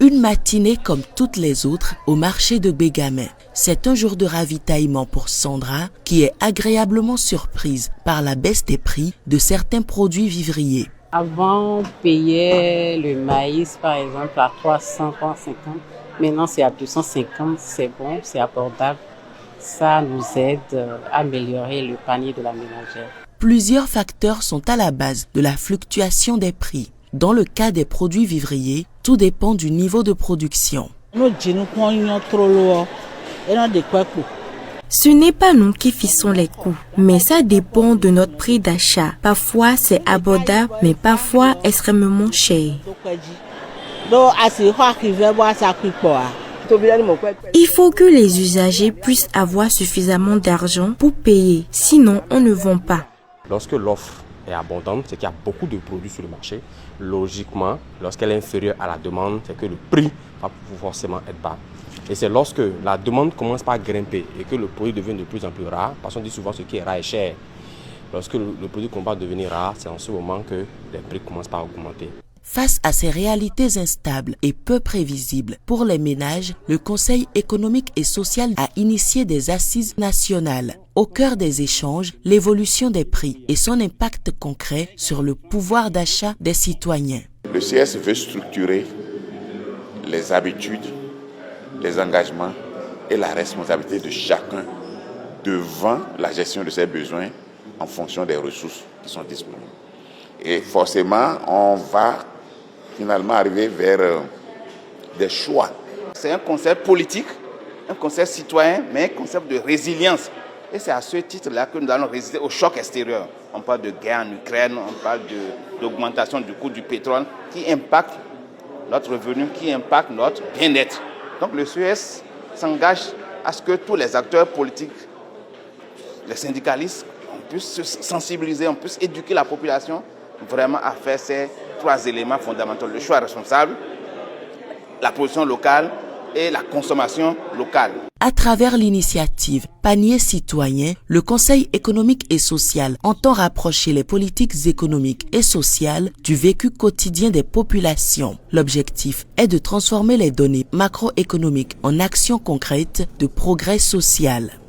Une matinée comme toutes les autres au marché de Bégamé. C'est un jour de ravitaillement pour Sandra qui est agréablement surprise par la baisse des prix de certains produits vivriers. Avant, on payait le maïs par exemple à 300, 350. Maintenant, c'est à 250. C'est bon, c'est abordable. Ça nous aide à améliorer le panier de la ménagère. Plusieurs facteurs sont à la base de la fluctuation des prix. Dans le cas des produits vivriers, tout dépend du niveau de production. Ce n'est pas nous qui fixons les coûts, mais ça dépend de notre prix d'achat. Parfois c'est abordable, mais parfois extrêmement cher. Il faut que les usagers puissent avoir suffisamment d'argent pour payer, sinon on ne vend pas. Lorsque l'offre est abondante, c'est qu'il y a beaucoup de produits sur le marché. Logiquement, lorsqu'elle est inférieure à la demande, c'est que le prix va forcément être bas. Et c'est lorsque la demande commence par grimper et que le produit devient de plus en plus rare, parce qu'on dit souvent ce qui est rare est cher. Lorsque le produit commence à devenir rare, c'est en ce moment que les prix commencent par augmenter. Face à ces réalités instables et peu prévisibles pour les ménages, le Conseil économique et social a initié des assises nationales. Au cœur des échanges, l'évolution des prix et son impact concret sur le pouvoir d'achat des citoyens. Le CS veut structurer les habitudes, les engagements et la responsabilité de chacun devant la gestion de ses besoins en fonction des ressources qui sont disponibles. Et forcément, on va finalement arriver vers des choix. C'est un concept politique, un concept citoyen, mais un concept de résilience. Et c'est à ce titre-là que nous allons résister au choc extérieur. On parle de guerre en Ukraine, on parle d'augmentation du coût du pétrole qui impacte notre revenu, qui impacte notre bien-être. Donc le CES s'engage à ce que tous les acteurs politiques, les syndicalistes, on puisse se sensibiliser, on puisse éduquer la population vraiment à faire ces trois éléments fondamentaux. Le choix responsable, la production locale et la consommation locale. À travers l'initiative Panier citoyen, le Conseil économique et social entend rapprocher les politiques économiques et sociales du vécu quotidien des populations. L'objectif est de transformer les données macroéconomiques en actions concrètes de progrès social.